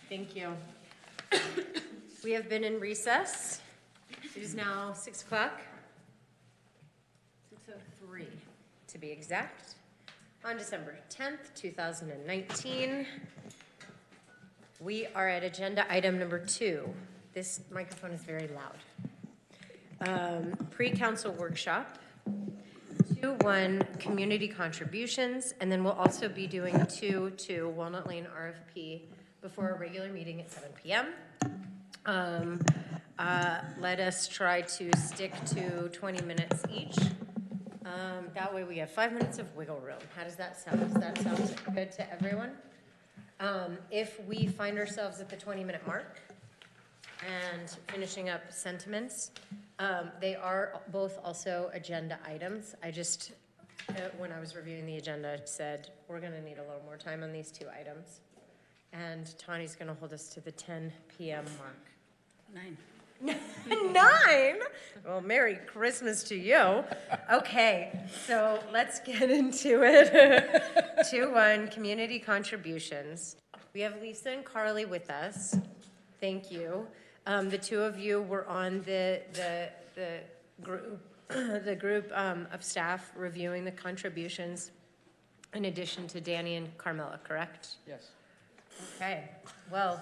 Thank you. We have been in recess. It is now 6 o'clock. 6:03 to be exact. On December 10th, 2019. We are at agenda item number 2. This microphone is very loud. Pre-council workshop. 2-1 community contributions, and then we'll also be doing 2-2 Walnut Lane RFP before a regular meeting at 7 p.m. Let us try to stick to 20 minutes each. That way we have 5 minutes of wiggle room. How does that sound? Does that sound good to everyone? If we find ourselves at the 20-minute mark and finishing up sentiments, they are both also agenda items. I just, when I was reviewing the agenda, said we're going to need a little more time on these 2 items. And Tawny's going to hold us to the 10 p.m. mark. 9. 9? Well, Merry Christmas to you. Okay, so let's get into it. 2-1 community contributions. We have Lisa and Carly with us. Thank you. The 2 of you were on the group of staff reviewing the contributions in addition to Danny and Carmela, correct? Yes. Okay, well,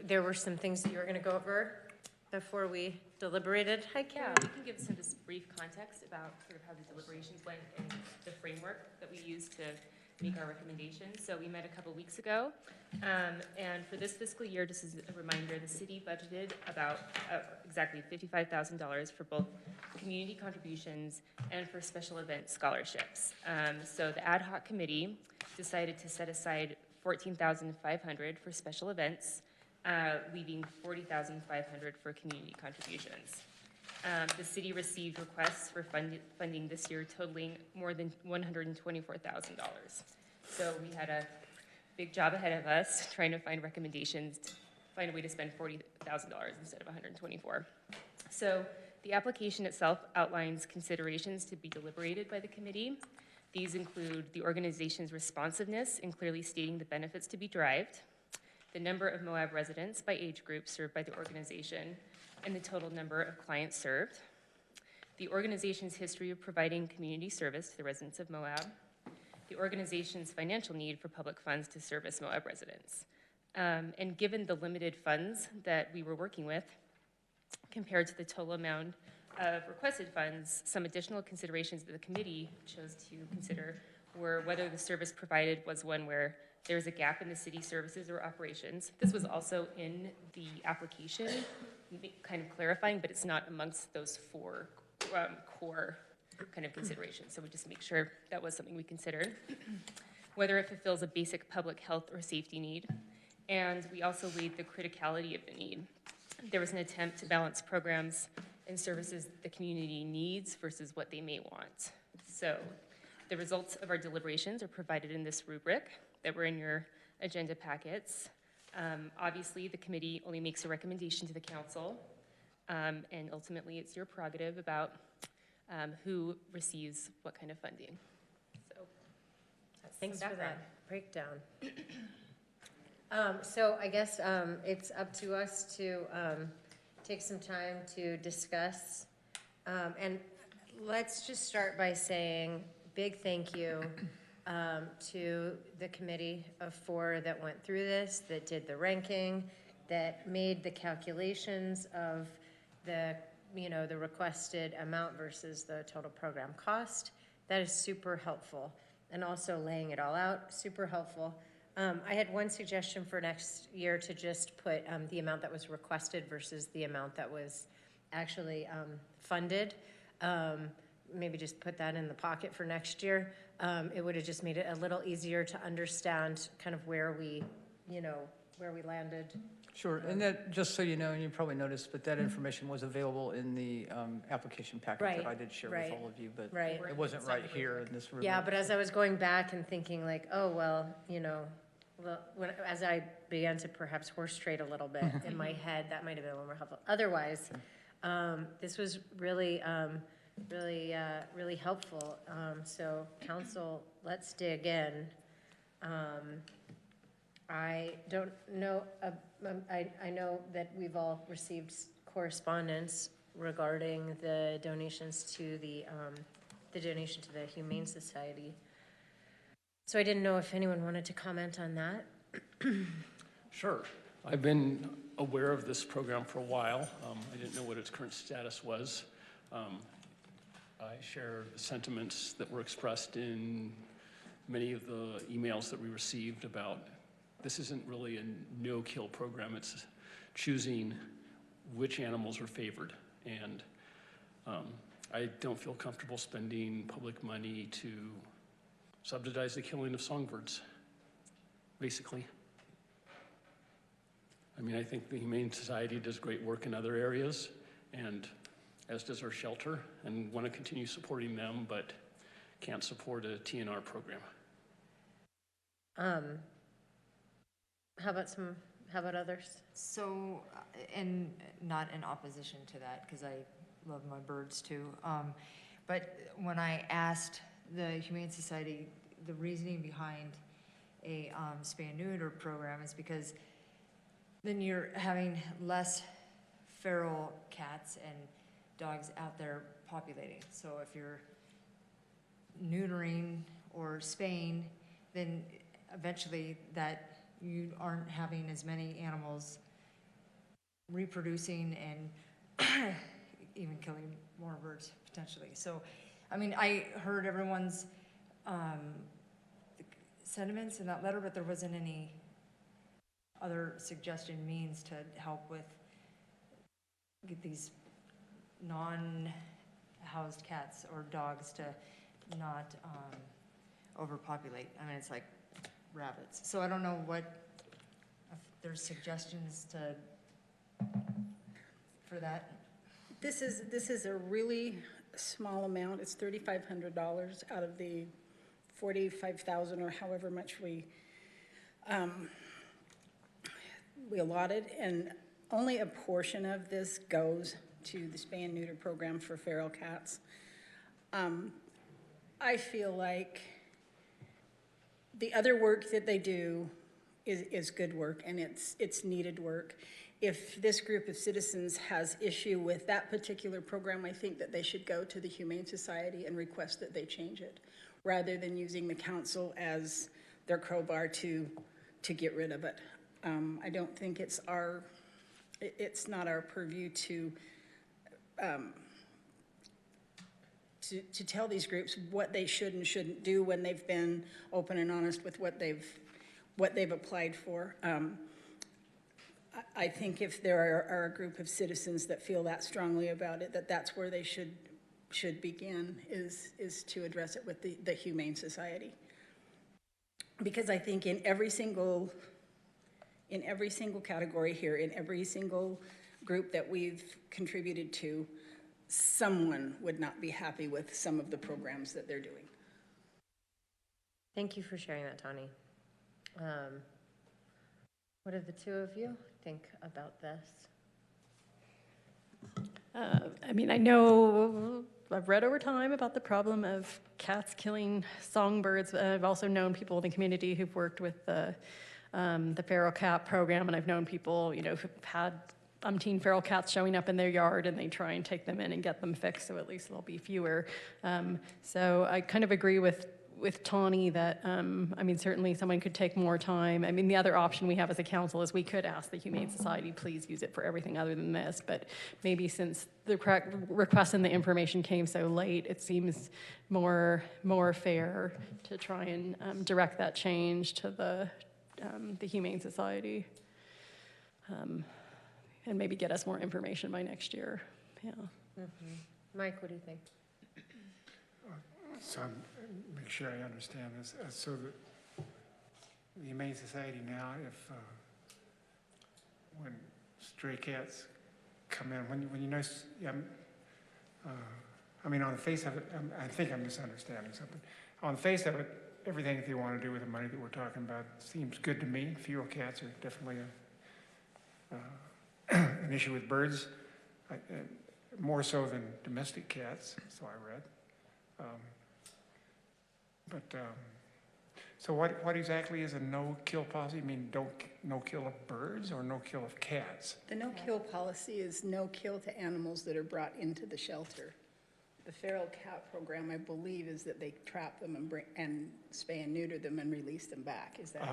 there were some things that you were going to go over before we deliberated? Hi, Kim. Yeah, we can give some just brief context about sort of how the deliberations went and the framework that we used to make our recommendations. So we met a couple weeks ago, and for this fiscal year, just as a reminder, the city budgeted about exactly $55,000 for both community contributions and for special event scholarships. So the ad hoc committee decided to set aside $14,500 for special events, leaving $40,500 for community contributions. The city received requests for funding this year totaling more than $124,000. So we had a big job ahead of us trying to find recommendations to find a way to spend $40,000 instead of $124,000. So the application itself outlines considerations to be deliberated by the committee. These include the organization's responsiveness in clearly stating the benefits to be derived, the number of Moab residents by age group served by the organization, and the total number of clients served, the organization's history of providing community service to the residents of Moab, the organization's financial need for public funds to service Moab residents. And given the limited funds that we were working with, compared to the total amount of requested funds, some additional considerations that the committee chose to consider were whether the service provided was one where there was a gap in the city services or operations. This was also in the application, kind of clarifying, but it's not amongst those 4 core kind of considerations. So we just make sure that was something we considered. Whether it fulfills a basic public health or safety need. And we also weighed the criticality of the need. There was an attempt to balance programs and services the community needs versus what they may want. So the results of our deliberations are provided in this rubric that were in your agenda packets. Obviously, the committee only makes a recommendation to the council, and ultimately it's your prerogative about who receives what kind of funding. So thanks for that breakdown. So I guess it's up to us to take some time to discuss. And let's just start by saying big thank you to the committee of 4 that went through this, that did the ranking, that made the calculations of the requested amount versus the total program cost. That is super helpful. And also laying it all out, super helpful. I had one suggestion for next year to just put the amount that was requested versus the amount that was actually funded. Maybe just put that in the pocket for next year. It would have just made it a little easier to understand kind of where we landed. Sure, and that, just so you know, and you probably noticed, but that information was available in the application packet that I did share with all of you, but it wasn't right here in this room. Yeah, but as I was going back and thinking like, oh, well, as I began to perhaps horse trade a little bit in my head, that might have been a little more helpful. Otherwise, this was really helpful. So council, let's dig in. I don't know, I know that we've all received correspondence regarding the donations to the donation to the Humane Society. So I didn't know if anyone wanted to comment on that. Sure. I've been aware of this program for a while. I didn't know what its current status was. I share the sentiments that were expressed in many of the emails that we received about this isn't really a no-kill program. It's choosing which animals are favored. And I don't feel comfortable spending public money to subsidize the killing of songbirds, basically. I mean, I think the Humane Society does great work in other areas, and as does our shelter, and want to continue supporting them, but can't support a TNR program. How about others? So, and not in opposition to that, because I love my birds too. But when I asked the Humane Society the reasoning behind a spay-neuter program is because then you're having less feral cats and dogs out there populating. So if you're neutering or spaying, then eventually that you aren't having as many animals reproducing and even killing more birds potentially. So, I mean, I heard everyone's sentiments in that letter, but there wasn't any other suggestion means to help with get these non-housed cats or dogs to not overpopulate. I mean, it's like rabbits. So I don't know if there's suggestions for that. This is a really small amount. It's $3,500 out of the $45,000 or however much we allotted, and only a portion of this goes to the spay and neuter program for feral cats. I feel like the other work that they do is good work, and it's needed work. If this group of citizens has issue with that particular program, I think that they should go to the Humane Society and request that they change it, rather than using the council as their crowbar to get rid of it. I don't think it's not our purview to tell these groups what they should and shouldn't do when they've been open and honest with what they've applied for. I think if there are a group of citizens that feel that strongly about it, that's where they should begin, is to address it with the Humane Society. Because I think in every single category here, in every single group that we've contributed to, someone would not be happy with some of the programs that they're doing. Thank you for sharing that, Tawny. What do the two of you think about this? I mean, I know I've read over time about the problem of cats killing songbirds. I've also known people in the community who've worked with the feral cat program, and I've known people, who've had umpteen feral cats showing up in their yard, and they try and take them in and get them fixed, so at least there'll be fewer. So I kind of agree with Tawny that, certainly someone could take more time. The other option we have as a council is we could ask the Humane Society, please use it for everything other than this, but maybe since the request and the information came so late, it seems more fair to try and direct that change to the Humane Society, and maybe get us more information by next year. Yeah. Mm-hmm. Mike, what do you think? So make sure I understand this. So the Humane Society now, if when stray cats come in, when you notice, on the face of it, I think I'm misunderstanding something. On the face of it, everything that they want to do with the money that we're talking about seems good to me. Feral cats are definitely an issue with birds, more so than domestic cats, so I read. So what exactly is a no-kill policy? You mean no kill of birds or no kill of cats? The no-kill policy is no kill to animals that are brought into the shelter. The feral cat program, I believe, is that they trap them and spay and neuter them and release them back. Is that?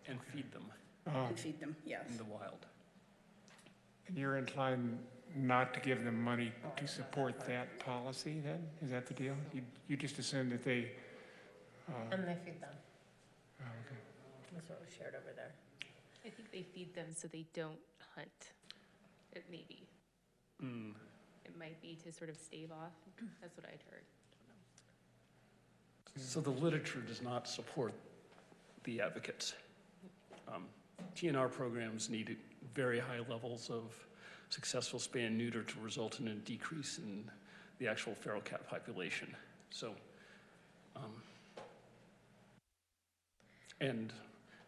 And feed them And feed them, yes. in the wild. And you're inclined not to give them money to support that policy then? Is that the deal? You just assume that they... And they feed them. Oh, okay. That's what was shared over there. I think they feed them so they don't hunt. It may be. It might be to sort of stave off. That's what I'd heard. So the literature does not support the advocates. TNR programs need very high levels of successful spay and neuter to result in a decrease in the actual feral cat population. So, and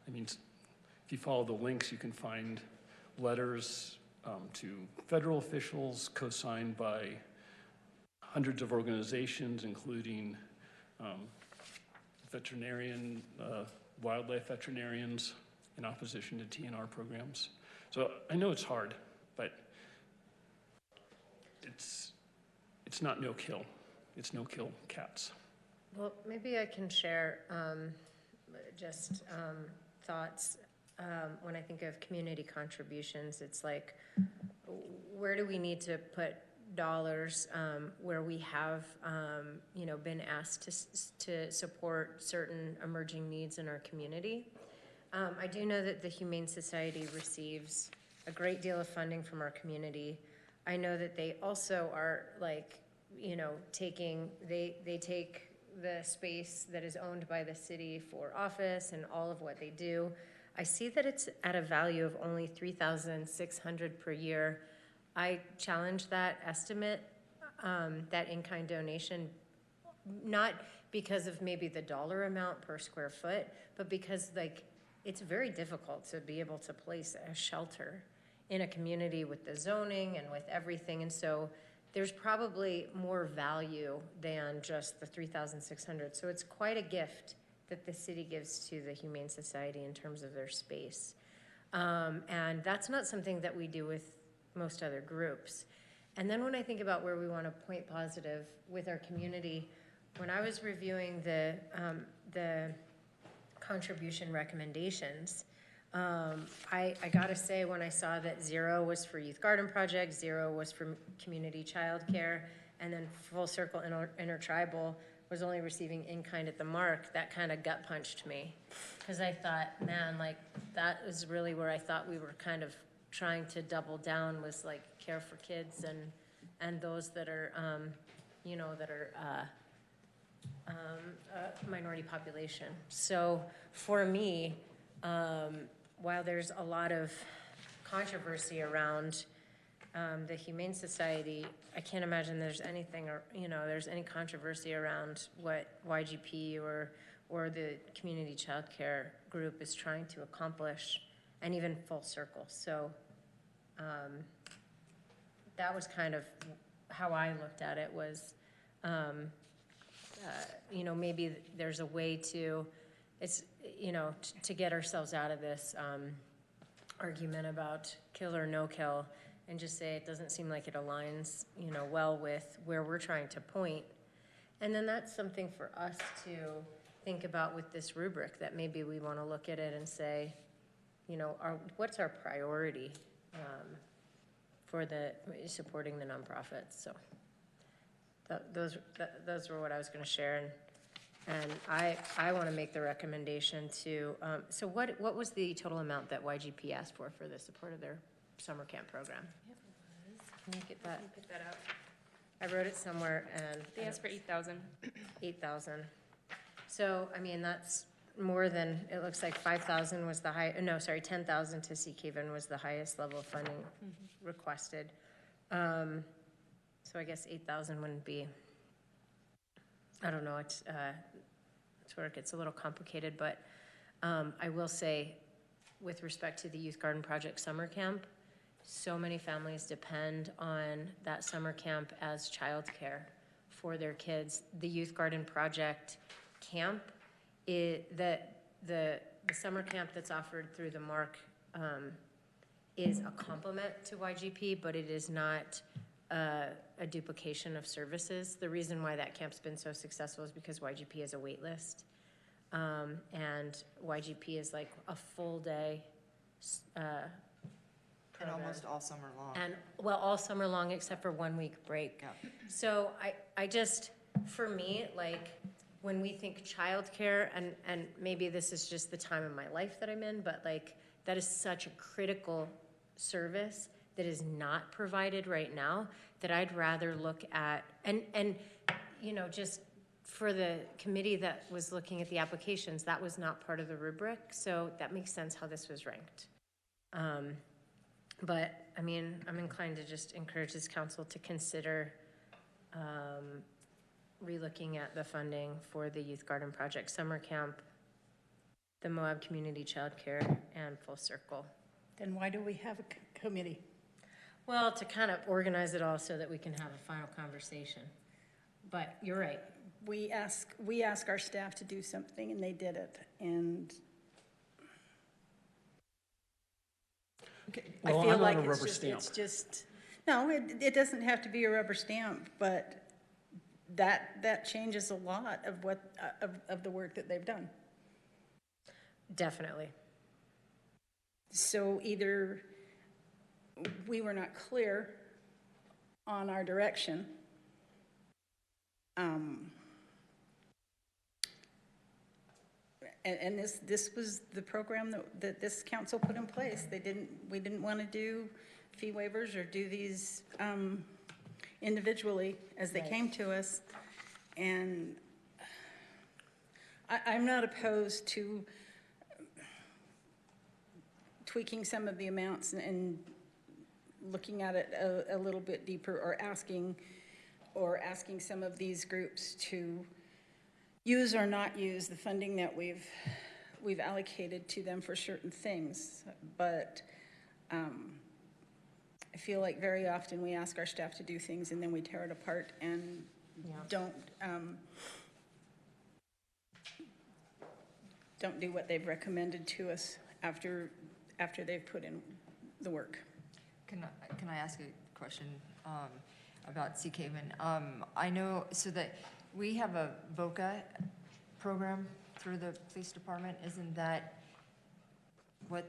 I mean, if you follow the links, you can find letters to federal officials co-signed by hundreds of organizations, including wildlife veterinarians in opposition to TNR programs. So I know it's hard, but it's not no kill. It's no kill cats. Well, maybe I can share just thoughts. When I think of community contributions, it's like, where do we need to put dollars where we have, been asked to support certain emerging needs in our community? I do know that the Humane Society receives a great deal of funding from our community. I know that they also are they take the space that is owned by the city for office and all of what they do. I see that it's at a value of only $3,600 per year. I challenge that estimate, that in-kind donation, not because of maybe the dollar amount per square foot, but because it's very difficult to be able to place a shelter in a community with the zoning and with everything. And so there's probably more value than just the $3,600. So it's quite a gift that the city gives to the Humane Society in terms of their space. And that's not something that we do with most other groups. And then when I think about where we want to point positive with our community, when I was reviewing the contribution recommendations, I gotta say, when I saw that 0 was for Youth Garden Project, 0 was for community childcare, and then Full Circle Intertribal was only receiving in-kind at the mark, that kind of gut punched me. Because I thought, man, that was really where I thought we were kind of trying to double down, was care for kids and those that are, minority population. So for me, while there's a lot of controversy around the Humane Society, I can't imagine there's anything, there's any controversy around what YGP or the community childcare group is trying to accomplish, and even Full Circle. So that was kind of how I looked at it, was, maybe there's a way to, to get ourselves out of this argument about kill or no kill, and just say it doesn't seem like it aligns, well with where we're trying to point. And then that's something for us to think about with this rubric, that maybe we want to look at it and say, what's our priority for supporting the nonprofits. So those were what I was going to share. And I want to make the recommendation to, so what was the total amount that YGP asked for the support of their summer camp program? Yep, it was. Can you get that? Can you pick that up? I wrote it somewhere, and They asked for 8,000. 8,000. So, I mean, that's more than, it looks like 5,000 was the high, no, sorry, 10,000 to Sea Haven was the highest level of funding requested. So I guess 8,000 wouldn't be, I don't know, it's where it gets a little complicated, but I will say, with respect to the Youth Garden Project summer camp, so many families depend on that summer camp as childcare for their kids. The Youth Garden Project camp, the the summer camp that's offered through the MARC is a complement to YGP, but it is not a duplication of services. The reason why that camp's been so successful is because YGP has a wait list. And YGP is like a full day And almost all summer long. and, well, all summer long except for 1 week break. Yeah. So I just, for me, like, when we think childcare, and maybe this is just the time of my life that I'm in, but like, that is such a critical service that is not provided right now, that I'd rather look at, and, you know, just for the committee that was looking at the applications, that was not part of the rubric, so that makes sense how this was ranked. But, I mean, I'm inclined to just encourage this council to consider relooking at the funding for the Youth Garden Project Summer Camp, the Moab Community Childcare, and Full Circle. Then why do we have a committee? Well, to kind of organize it all so that we can have a final conversation. But you're right. We ask our staff to do something, and they did it, and I Well, feel I'm like on a it's rubber just, stamp. it's just, no, it doesn't have to be a rubber stamp, but that changes a lot of what, of the work that they've done. Definitely. So either we were not clear on our direction, and this was the program that this council put in place. We didn't want to do fee waivers or do these individually as they came to us. And I'm not opposed to tweaking some of the amounts and looking at it a little bit deeper, or asking some of these groups to use or not use the funding that we've allocated to them for certain things. But I feel like very often we ask our staff to do things and then we tear it apart and don't do what they've recommended to us after they've put in the work. Can I ask a question about Sea Haven? I know, so that we have a VOCA program through the police department. Isn't that what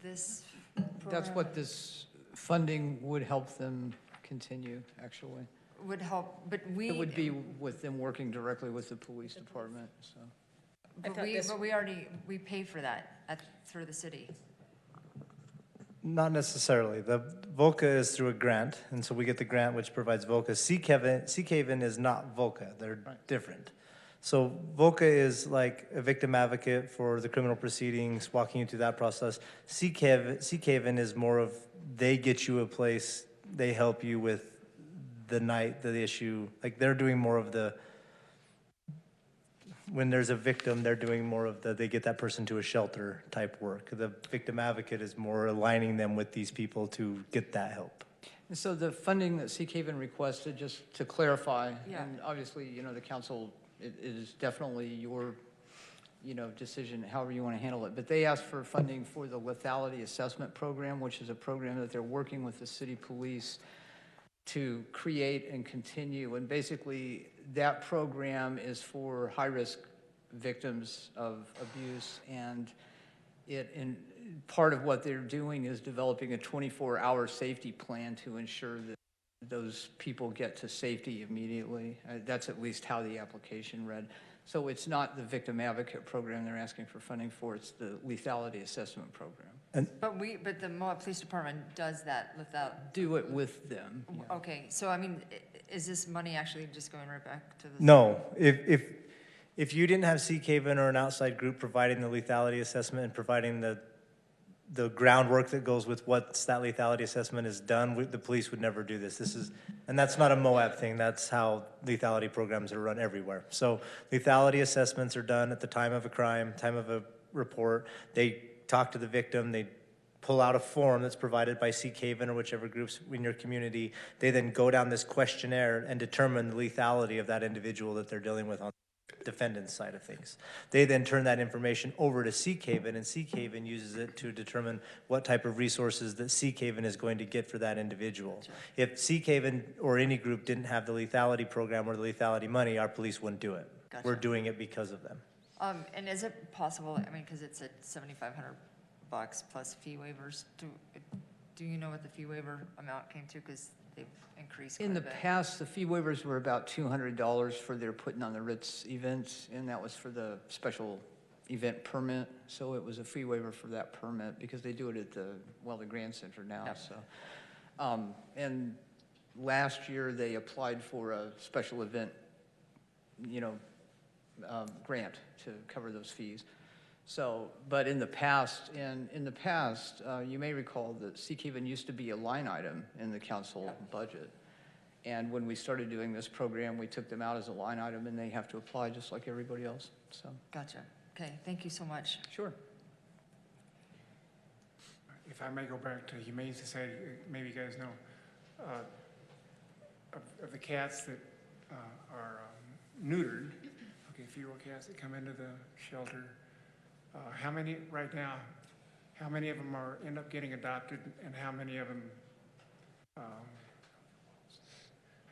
this program? That's what this funding would help them continue, actually. Would help, but It would be with them working directly with the police department, so. But we pay for that through the city. Not necessarily. The VOCA is through a grant, and so we get the grant which provides VOCA. Sea Haven is not VOCA. They're different. So VOCA is like a victim advocate for the criminal proceedings, walking you through that process. Sea Haven is more of, they get you a place, they help you with the issue. Like, they're doing more of the, when there's a victim, they're doing more of they get that person to a shelter type work. The victim advocate is more aligning them with these people to get that help. And so the funding that Sea Haven requested, just to clarify, Yeah. and obviously, the council, it is definitely your, decision, however you want to handle it. But they asked for funding for the lethality assessment program, which is a program that they're working with the city police to create and continue. And basically, that program is for high-risk victims of abuse, and part of what they're doing is developing a 24-hour safety plan to ensure that those people get to safety immediately. That's at least how the application read. So it's not the victim advocate program they're asking for funding for, it's the lethality assessment program. But the Moab Police Department does that without. Do it with them. Yeah. Okay, so I mean, is this money actually just going right back to the? No, if you didn't have Sea Haven or an outside group providing the lethality assessment and providing the groundwork that goes with once that lethality assessment is done, the police would never do this. And that's not a Moab thing. That's how lethality programs are run everywhere. So lethality assessments are done at the time of a crime, time of a report. They talk to the victim. They pull out a form that's provided by Sea Haven or whichever groups in your community. They then go down this questionnaire and determine the lethality of that individual that they're dealing with. defendant's side of things. They then turn that information over to Seacaven, and Seacaven uses it to determine what type of resources that Seacaven is going to get for that individual. If Seacaven or any group didn't have the lethality program or the lethality money, our police wouldn't do it. Gotcha. We're doing it because of them. And is it possible, I mean, because it's at $7,500 plus fee waivers, do you know what the fee waiver amount came to? Because they've increased quite In a the bit. past, the fee waivers were about $200 for their putting on the Ritz events, and that was for the special event permit. So it was a fee waiver for that permit because they do it at the Grand Center now, Yep. so. And last year, they applied for a special event, grant to cover those fees. So, but in the past, you may recall that Seacaven used to be a line item in the council budget. And when we started doing this program, we took them out as a line item, and they have to apply just like everybody else, so. Gotcha. Okay, thank you so much. Sure. If I may go back to Humane Society, maybe you guys know, of the cats that are neutered, okay, feral cats that come into the shelter, how many, right now, how many of them end up getting adopted, and how many of them, I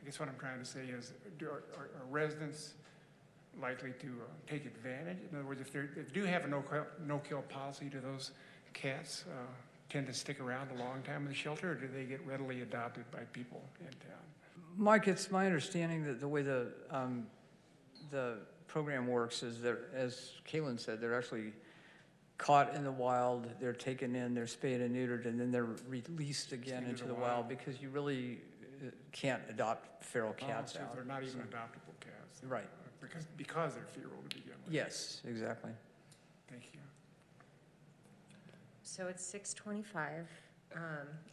guess what I'm trying to say is, are residents likely to take advantage? In other words, if they do have a no-kill policy, do those cats tend to stick around a long time in the shelter, or do they get readily adopted by people in town? Mike, it's my understanding that the way the program works is that, as Kaylin said, they're actually caught in the wild, they're taken in, they're spayed and neutered, and then they're released again into the wild, because you really can't adopt feral cats So out. they're not even adoptable cats. Right. Because they're feral to begin with. Yes, exactly. Thank you. So it's 6:25.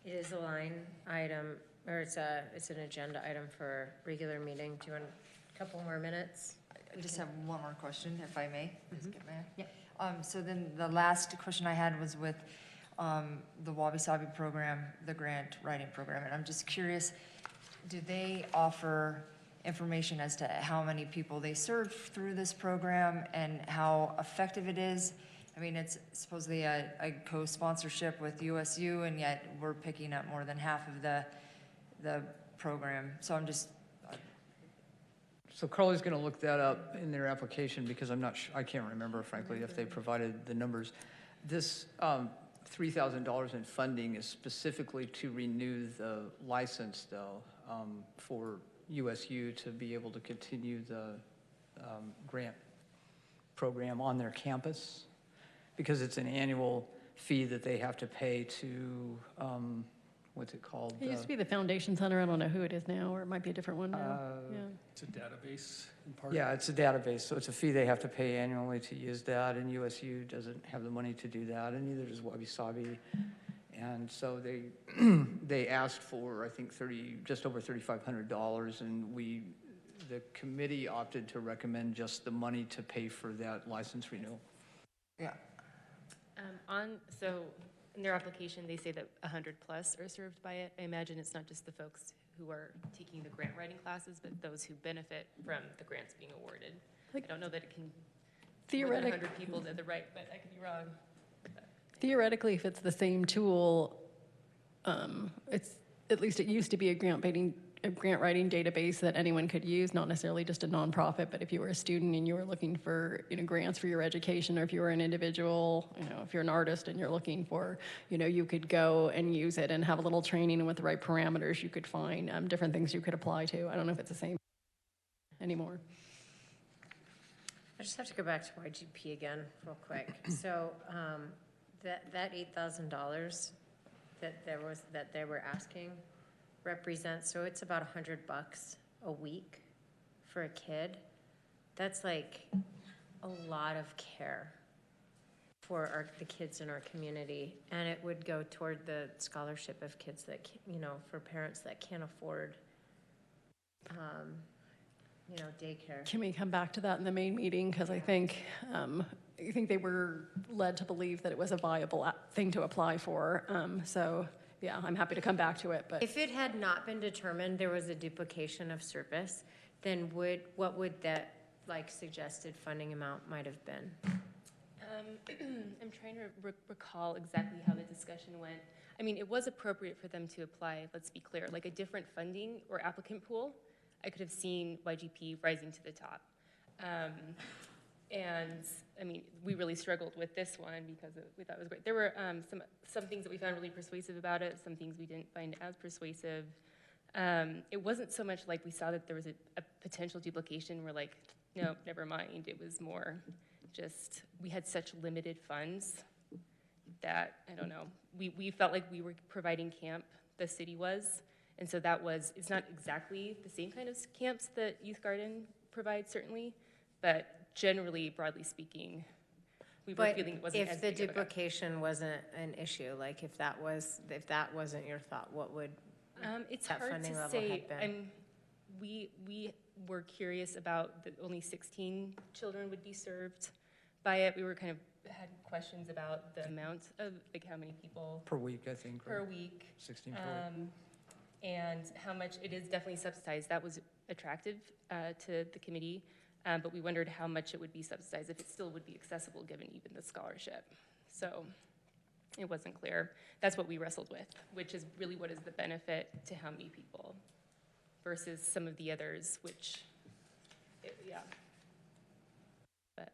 It is a line item, or it's an agenda item for regular meeting. Do you want a couple more minutes? I just have one more question, if I may. Yeah. So then the last question I had was with the Wabi Sabi program, the grant writing program, and I'm just curious, do they offer information as to how many people they serve through this program and how effective it is? I mean, it's supposedly a co-sponsorship with USU, and yet we're picking up more than half of the program. So I'm just, So Carly's going to look that up in their application, because I'm not sure, I can't remember, frankly, if they provided the numbers. This $3,000 in funding is specifically to renew the license, though, for USU to be able to continue the grant program on their campus, because it's an annual fee that they have to pay to, what's it called? It used to be the Foundation Center. I don't know who it is now, or it might be a different one now. Yeah. It's a database in part. Yeah, it's a database, so it's a fee they have to pay annually to use that, and USU doesn't have the money to do that, and neither does Wabi Sabi. And so they asked for, I think, just over $3,500, and the committee opted to recommend just the money to pay for that license renewal. yeah. So in their application, they say that 100 plus are served by it. I imagine it's not just the folks who are taking the grant writing classes, but those who benefit from the grants being awarded. I don't know that it can, more than 100 people at the right, but I could be wrong. Theoretically, if it's the same tool, it's, at least it used to be a grant writing database that anyone could use, not necessarily just a nonprofit, but if you were a student and you were looking for, grants for your education, or if you were an individual, if you're an artist and you're looking for, you could go and use it and have a little training, and with the right parameters, you could find different things you could apply to. I don't know if it's the same anymore. I just have to go back to YGP again real quick. So that $8,000 that they were asking represents, so it's about $100 a week for a kid. That's like a lot of care for the kids in our community, and it would go toward the scholarship of kids that, for parents that can't afford, daycare. Can we come back to that in the main meeting? Because I think they were led to believe that it was a viable thing to apply for. So yeah, I'm happy to come back to it. But If it had not been determined there was a duplication of service, then what would that like suggested funding amount might have been? I'm trying to recall exactly how the discussion went. I mean, it was appropriate for them to apply, let's be clear, like a different funding or applicant pool. I could have seen YGP rising to the top. And I mean, we really struggled with this one because we thought it was great. There were some things that we found really persuasive about it, some things we didn't find as persuasive. It wasn't so much like we saw that there was a potential duplication. We're like, no, never mind. It was more just, we had such limited funds that, I don't know, we felt like we were providing camp, the city was, and so that was, it's not exactly the same kind of camps that Youth Garden provides, certainly, but generally, broadly speaking, we were feeling it wasn't as If the big of a gap. duplication wasn't an issue, like if that wasn't your thought, what would It's that hard funding to level say. had been? We were curious about that only 16 children would be served by it. We were kind of had questions about the amount of, like, how many people Per week, I think, per right? week, 16 per week. and how much it is definitely subsidized. That was attractive to the committee, but we wondered how much it would be subsidized, if it still would be accessible given even the scholarship. So it wasn't clear. That's what we wrestled with, which is really what is the benefit to how many people versus some of the others, which, yeah. But,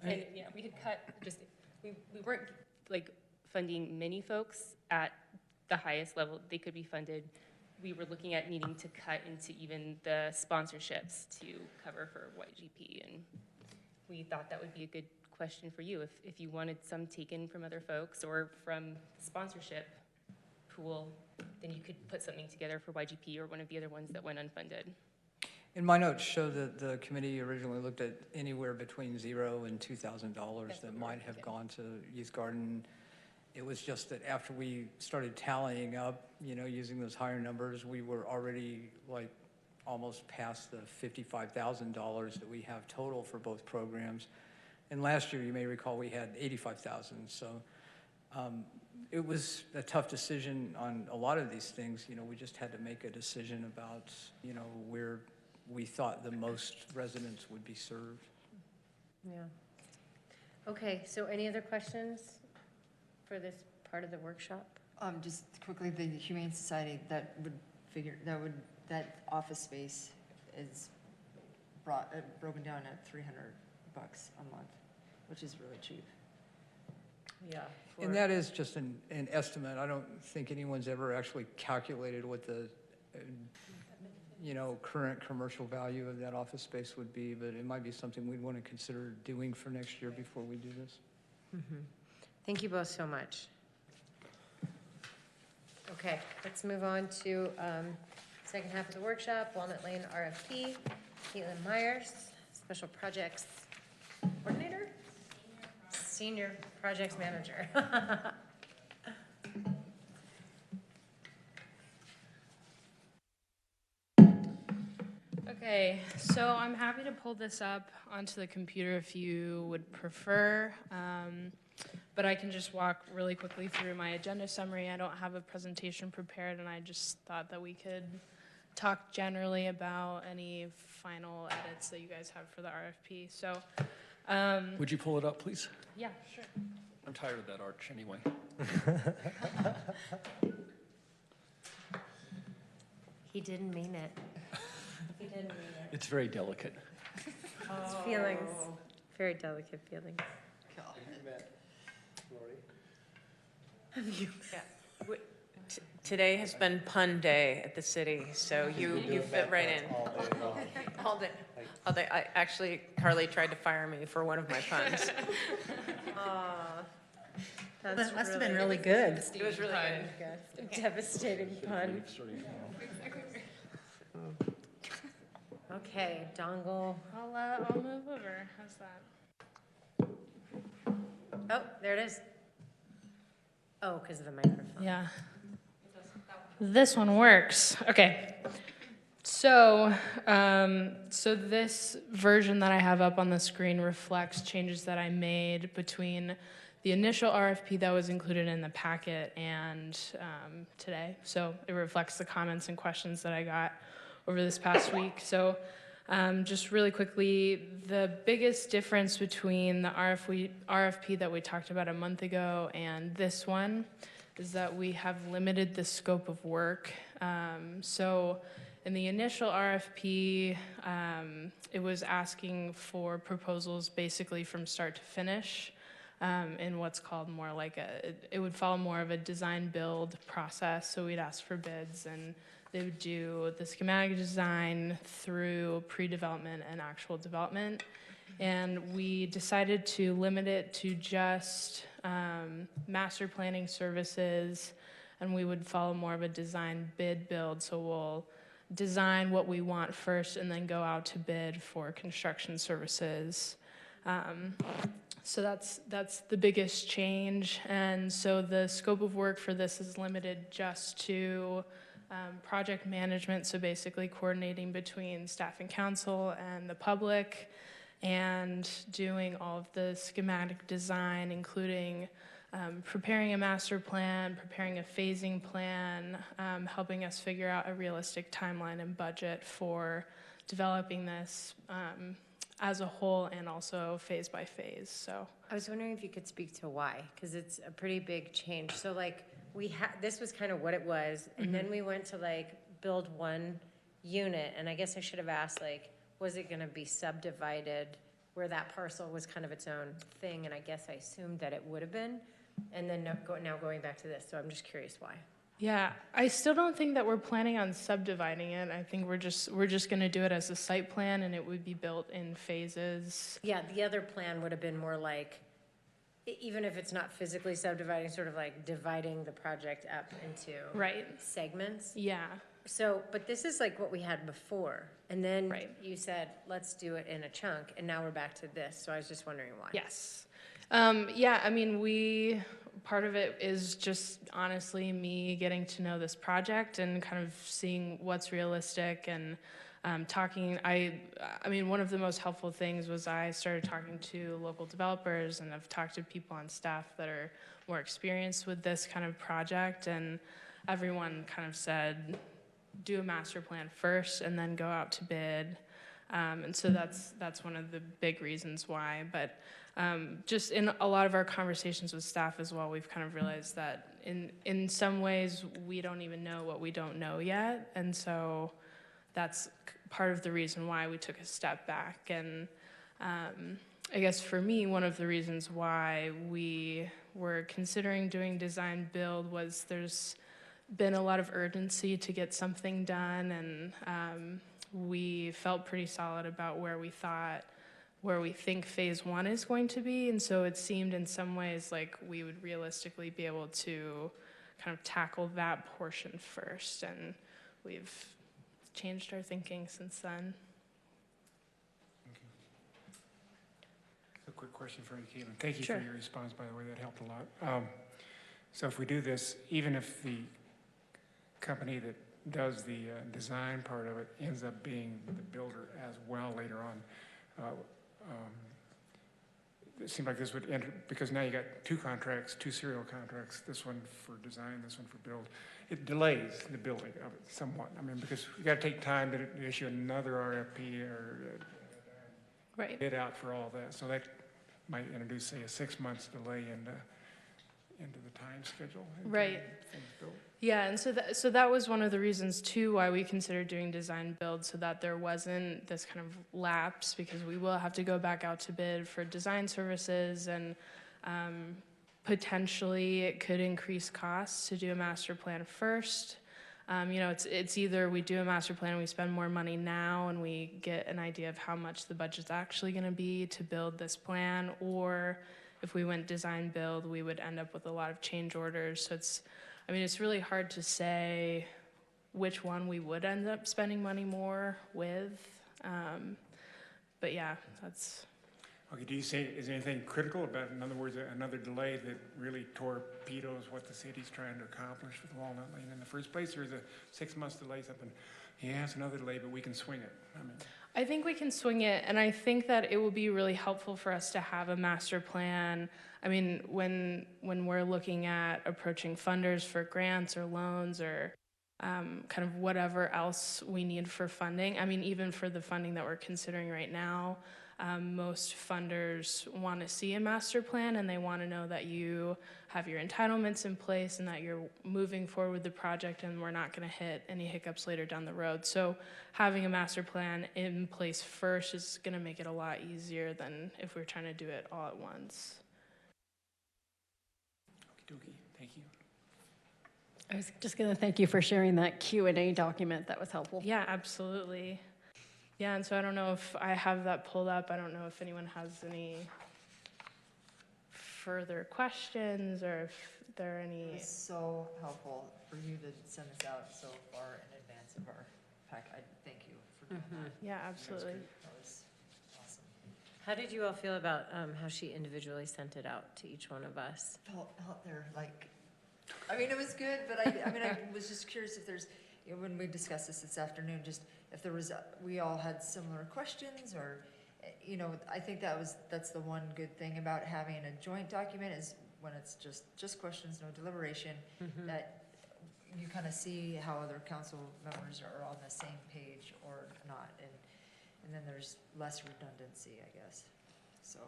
and yeah, we had cut just, we weren't like funding many folks at the highest level they could be funded. We were looking at needing to cut into even the sponsorships to cover for YGP, and we thought that would be a good question for you if you wanted some taken from other folks or from sponsorship pool, then you could put something together for YGP or one of the other ones that went unfunded. And my notes show that the committee originally looked at anywhere between $0 and $2,000 that might have gone to Youth Garden. It was just that after we started tallying up, using those higher numbers, we were already like almost past the $55,000 that we have total for both programs. And last year, you may recall, we had $85,000. So it was a tough decision on a lot of these things. We just had to make a decision about, where we thought the most residents would be served. Yeah. Okay, so any other questions for this part of the workshop? Just quickly, the Humane Society, that office space is broken down at $300 a month, which is really cheap. Yeah. And that is just an estimate. I don't think anyone's ever actually calculated what the, current commercial value of that office space would be, but it might be something we'd want to consider doing for next year before we do this. Mm-hmm. Thank you both so much. Okay, let's move on to second half of the workshop, Walnut Lane RFP. Caitlin Myers, Special Projects Coordinator? Senior Projects Manager. Okay, so I'm happy to pull this up onto the computer if you would prefer, but I can just walk really quickly through my agenda summary. I don't have a presentation prepared, and I just thought that we could talk generally about any final edits that you guys have for the RFP. So, Would you pull it up, please? yeah, sure. I'm tired of that arch anyway. He didn't mean it. He didn't mean it. It's very delicate. It's feelings, very delicate feelings. Today has been pun day at the city, so you fit right in. All day. All day. Actually, Carly tried to fire me for one of my puns. That must have been really good. It was really good. Devastating pun. Okay, dongle. I'll move over. How's that? Oh, there it is. Oh, because of the microphone. Yeah. This one works. Okay. So this version that I have up on the screen reflects changes that I made between the initial RFP that was included in the packet and today. So it reflects the comments and questions that I got over this past week. So Just really quickly, the biggest difference between the RFP that we talked about a month ago and this one is that we have limited the scope of work. So in the initial RFP, it was asking for proposals basically from start to finish in what's called more like it would follow more of a design build process. So we'd ask for bids and they would do the schematic design through pre-development and actual development. And we decided to limit it to just master planning services, and we would follow more of a design bid build. So we'll design what we want first and then go out to bid for construction services. So that's the biggest change. And so the scope of work for this is limited just to project management, so basically coordinating between staff and council and the public, and doing all of the schematic design, including preparing a master plan, preparing a phasing plan, helping us figure out a realistic timeline and budget for developing this as a whole and also phase by phase. So I was wondering if you could speak to why, because it's a pretty big change. So like this was kind of what it was, and then we went to like build one unit, and I guess I should have asked, like, was it gonna be subdivided where that parcel was kind of its own thing? And I guess I assumed that it would have been, and then now going back to this, so I'm just curious why. yeah, I still don't think that we're planning on subdividing it. I think we're just gonna do it as a site plan, and it would be built in phases. Yeah, the other plan would have been more like, even if it's not physically subdividing, sort of like dividing the project up into Right. segments. Yeah. So, but this is like what we had before, and then Right. you said, let's do it in a chunk, and now we're back to this, so I was just wondering why. Yes. Yeah, I mean, part of it is just honestly me getting to know this project and kind of seeing what's realistic and talking. I mean, one of the most helpful things was I started talking to local developers, and I've talked to people on staff that are more experienced with this kind of project, and everyone kind of said, do a master plan first and then go out to bid. And so that's one of the big reasons why. But just in a lot of our conversations with staff as well, we've kind of realized that in some ways we don't even know what we don't know yet. And so that's part of the reason why we took a step back. And I guess for me, one of the reasons why we were considering doing design build was there's been a lot of urgency to get something done, and we felt pretty solid about where we think phase one is going to be. And so it seemed in some ways like we would realistically be able to kind of tackle that portion first. And we've changed our thinking since then. A quick question for you, Caitlin. Thank you Sure. for your response, by the way, that helped a lot. So if we do this, even if the company that does the design part of it ends up being the builder as well later on, it seemed like this would enter, because now you got two contracts, two serial contracts, this one for design, this one for build. It delays the building of it somewhat. I mean, because you got to take time to issue another RFP or Right. bid out for all that. So that might introduce, say, a 6 months delay into the time schedule. and Right. Things built. Yeah, and so that was one of the reasons too why we considered doing design build, so that there wasn't this kind of lapse, because we will have to go back out to bid for design services, and potentially it could increase costs to do a master plan first. It's either we do a master plan and we spend more money now and we get an idea of how much the budget's actually going to be to build this plan, or if we went design build, we would end up with a lot of change orders. So it's really hard to say which one we would end up spending money more with. But yeah, that's. Okay, do you say, is there anything critical about, in other words, another delay that really torpedoes what the city's trying to accomplish with Walnut Lane in the first place? Or is a 6 months delay something, yeah, it's another delay, but we can swing it? I think we can swing it, and I think that it will be really helpful for us to have a master plan. I mean, when we're looking at approaching funders for grants or loans or kind of whatever else we need for funding. I mean, even for the funding that we're considering right now, most funders want to see a master plan and they want to know that you have your entitlements in place and that you're moving forward with the project and we're not going to hit any hiccups later down the road. So having a master plan in place first is going to make it a lot easier than if we're trying to do it all at once. Okey dokey, thank you. I was just going to thank you for sharing that Q&A document. That was helpful. Yeah, absolutely. Yeah, and so I don't know if I have that pulled up. I don't know if anyone has any further questions or if there are It any. was so helpful for you to send this out so far in advance of our pack. I thank you for doing that. Yeah, absolutely. That was awesome. How did you all feel about how she individually sent it out to each one of us? Felt there, like, I mean, it was good, but I mean, I was just curious if there's, you know, when we discussed this afternoon, just if there was, we all had similar questions or, you know, I think that's the one good thing about having a joint document is when it's just questions, no deliberation, that you kind of see how other council members are on the same page or not, and then there's less redundancy, I guess, so.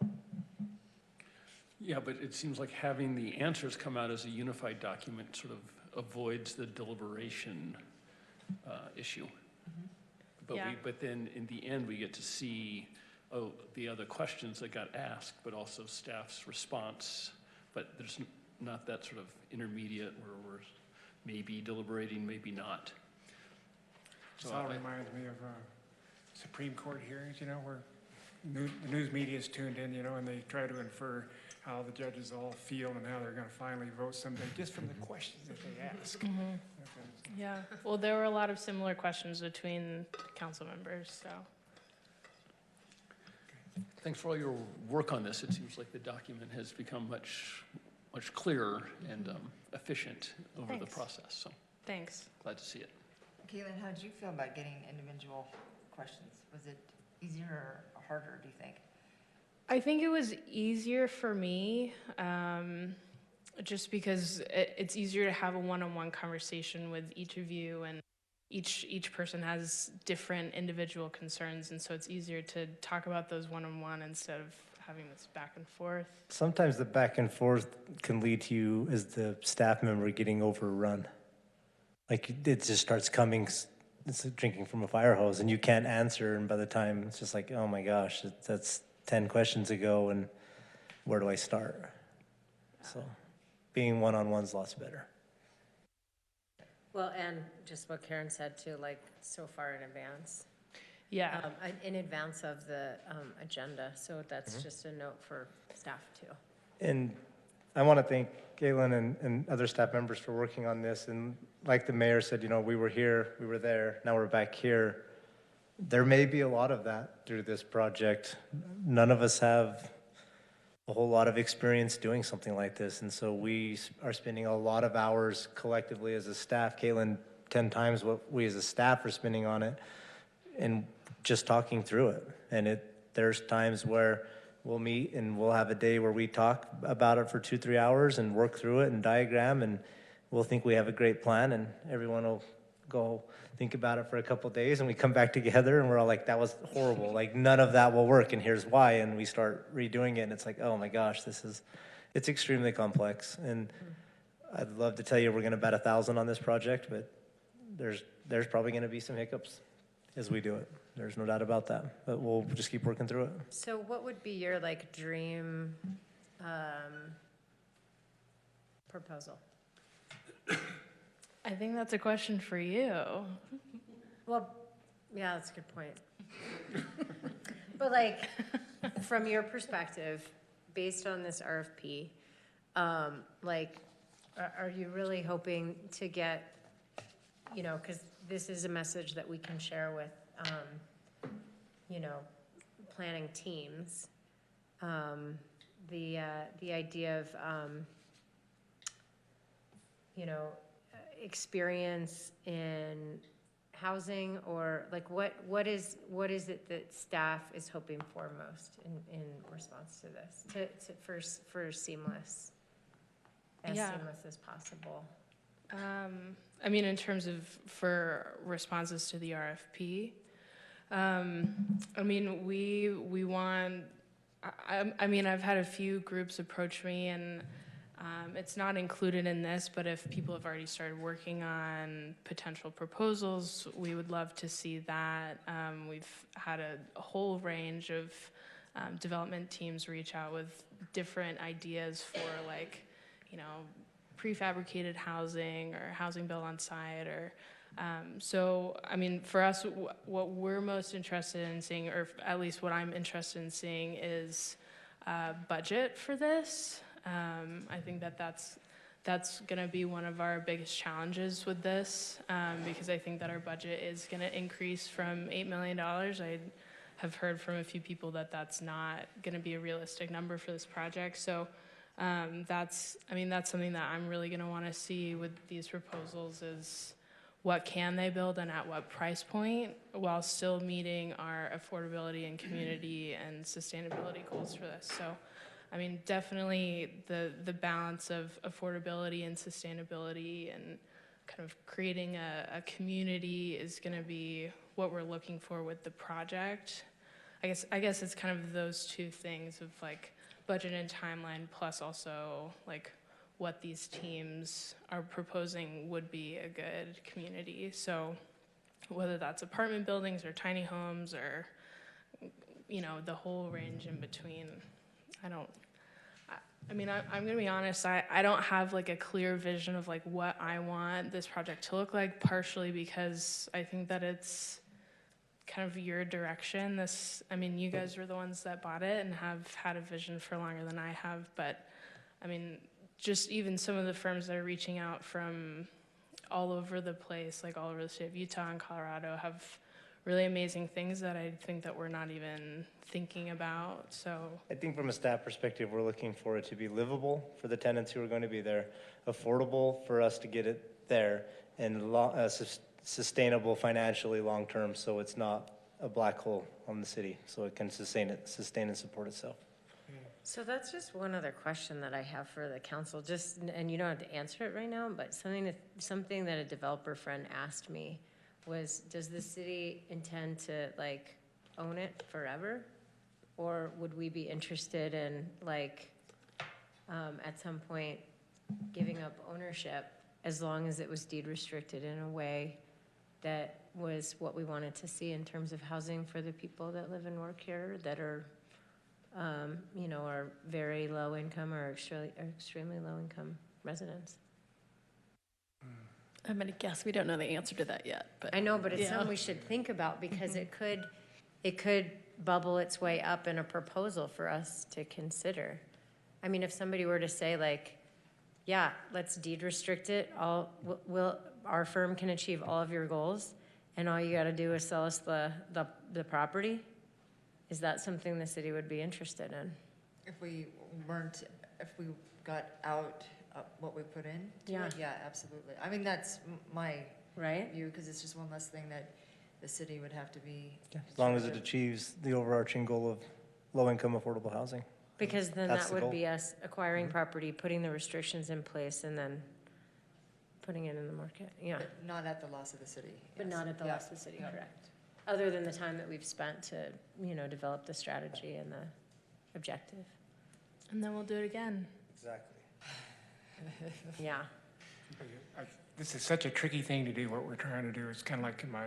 Yeah, but it seems like having the answers come out as a unified document sort of avoids the deliberation issue. Yeah. But then in the end, we get to see, the other questions that got asked, but also staff's response. But there's not that sort of intermediate where we're maybe deliberating, maybe not. This all reminds me of Supreme Court hearings, you know, where the news media is tuned in, you know, and they try to infer how the judges all feel and how they're going to finally vote someday just from the questions that they ask. Yeah, well, there were a lot of similar questions between council members, so. Thanks for all your work on this. It seems like the document has become much clearer and efficient over the Thanks. process. So Thanks. glad to see it. Caitlin, how did you feel about getting individual questions? Was it easier or harder, do you think? I think it was easier for me, just because it's easier to have a one-on-one conversation with each of you, and each person has different individual concerns, and so it's easier to talk about those one-on-one instead of having this back and forth. Sometimes the back and forth can lead to you as the staff member getting overrun. Like it just starts coming, it's like drinking from a fire hose, and you can't answer, and by the time it's just like, oh my gosh, that's 10 questions ago, and where do I start? So being one-on-one's lots better. Well, and just what Karen said too, like so far in advance. Yeah. In advance of the agenda, so that's just a note for staff too. And I want to thank Galen and other staff members for working on this. And like the mayor said, you know, we were here, we were there, now we're back here. There may be a lot of that through this project. None of us have a whole lot of experience doing something like this. And so we are spending a lot of hours collectively as a staff, Caitlin, 10 times what we as a staff are spending on it, and just talking through it. And there's times where we'll meet and we'll have a day where we talk about it for 2-3 hours and work through it and diagram, and we'll think we have a great plan, and everyone will go think about it for a couple of days, and we come back together and we're all like, that was horrible, like none of that will work, and here's why, and we start redoing it, and it's like, oh my gosh, it's extremely complex. And I'd love to tell you we're going to bet 1,000 on this project, but there's probably going to be some hiccups as we do it. There's no doubt about that, but we'll just keep working through it. So what would be your like dream proposal? I think that's a question for you. Well, yeah, that's a good point. But like, from your perspective, based on this RFP, like, are you really hoping to get, you know, because this is a message that we can share with, you know, planning teams. The idea of, you know, experience in housing, or like what is it that staff is hoping for most in response to this, for seamless, as Yeah. seamless as possible? I mean, in terms of for responses to the RFP, I mean, we want. I mean, I've had a few groups approach me, and it's not included in this. But if people have already started working on potential proposals, we would love to see that. We've had a whole range of development teams reach out with different ideas for, like, you know, prefabricated housing or housing built on site, or so I mean, for us, what we're most interested in seeing, or at least what I'm interested in seeing, is budget for this. I think that's going to be one of our biggest challenges with this, because I think that our budget is going to increase from $8 million. I have heard from a few people that that's not going to be a realistic number for this project. So that's something that I'm really going to want to see with these proposals, is what can they build and at what price point, while still meeting our affordability and community and sustainability goals for this. So, I mean, definitely the balance of affordability and sustainability and kind of creating a community is going to be what we're looking for with the project. I guess it's kind of those two things of, like, budget and timeline, plus also, like, what these teams are proposing would be a good community. So whether that's apartment buildings or tiny homes or, you know, the whole range in between. I'm gonna be honest, I don't have, like, a clear vision of, like, what I want this project to look like, partially because I think that it's kind of your direction. I mean, you guys were the ones that bought it and have had a vision for longer than I have, but I mean, just even some of the firms that are reaching out from all over the place, like all over the state of Utah and Colorado, have really amazing things that I think that we're not even thinking about. So I think from a staff perspective, we're looking for it to be livable for the tenants who are going to be there, affordable for us to get it there, and sustainable financially long-term, so it's not a black hole on the city, so it can sustain and support itself. So that's just one other question that I have for the council, and you don't have to answer it right now, but something that a developer friend asked me was, does the city intend to, like, own it forever? Or would we be interested in, like, at some point giving up ownership, as long as it was deed restricted in a way that was what we wanted to see in terms of housing for the people that live and work here, that are are very low income or extremely low income residents. I'm gonna guess we don't know the answer to that yet, but I know, but it's yeah. something we should think about, because it could bubble its way up in a proposal for us to consider. I mean, if somebody were to say, like, yeah, let's deed restrict it, our firm can achieve all of your goals, and all you got to do is sell us the property. Is that something the city would be interested in? If we got out what we put in to it, yeah, absolutely. I mean, that's my view, because it's just one less thing that the city would have to be. As long as it achieves the overarching goal of low-income affordable housing. Because then That's that the would goal. be us acquiring property, putting the restrictions in place, and then putting it in the market, yeah. But not at the loss of the city. But yes. not at the Yeah. loss of the city, correct. Other than the time that we've spent to, develop the strategy and the objective. and then we'll do it again. Exactly. Yeah. This is such a tricky thing to do, what we're trying to do. It's kind of like in my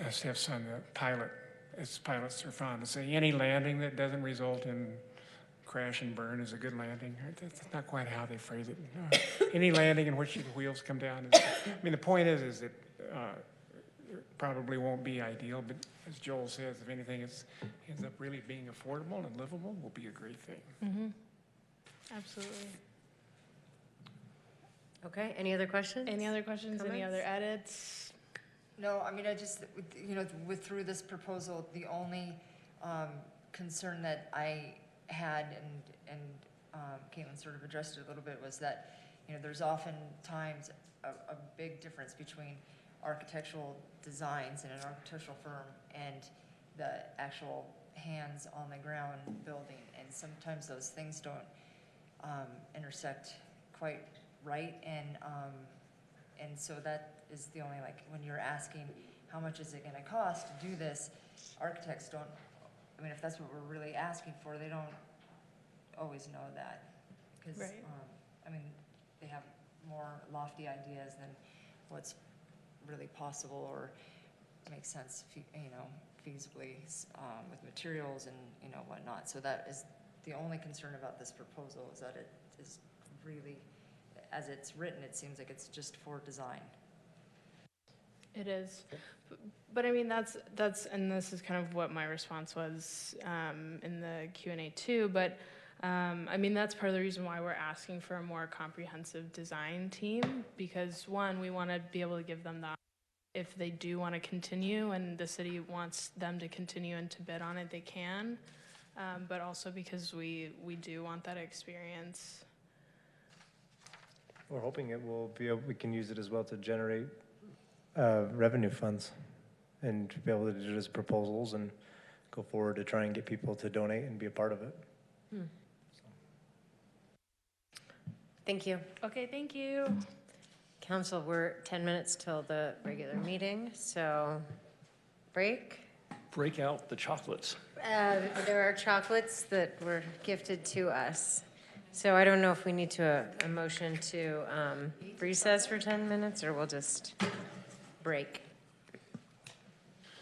stepson, the pilot, as pilots are fond to say, any landing that doesn't result in crash and burn is a good landing. That's not quite how they phrase it. Any landing in which the wheels come down. The point is that it probably won't be ideal, but as Joel says, if anything ends up really being affordable and livable, will be a great thing. Mm-hmm. Absolutely. Okay, any other questions? Any other questions? Any Comments? other edits? No, I mean, I just, with through this proposal, the only concern that I had, and Caitlin sort of addressed it a little bit, was that, there's oftentimes a big difference between architectural designs in an architectural firm and the actual hands on the ground building, and sometimes those things don't intersect quite right? And so that is the only, like, when you're asking, how much is it gonna cost to do this? Architects don't, I mean, if that's what we're really asking for, they don't always know that. Because, Right. I mean, they have more lofty ideas than what's really possible or makes sense, feasibly, with materials and, whatnot. So that is the only concern about this proposal, is that it is really, as it's written, it seems like it's just for design. It is. But I mean, that's, and this is kind of what my response was in the Q&A too, but I mean, that's part of the reason why we're asking for a more comprehensive design team, because one, we want to be able to give them that if they do want to continue and the city wants them to continue and to bid on it, they can, but also because we do want that experience. We're hoping it will be, we can use it as well to generate revenue funds and be able to do it as proposals and go forward to try and get people to donate and be a part of it. Thank you. Okay, thank you. Council, we're 10 minutes till the regular meeting, so break. Break out the chocolates. There are chocolates that were gifted to us. So I don't know if we need to a motion to recess for 10 minutes or we'll just break.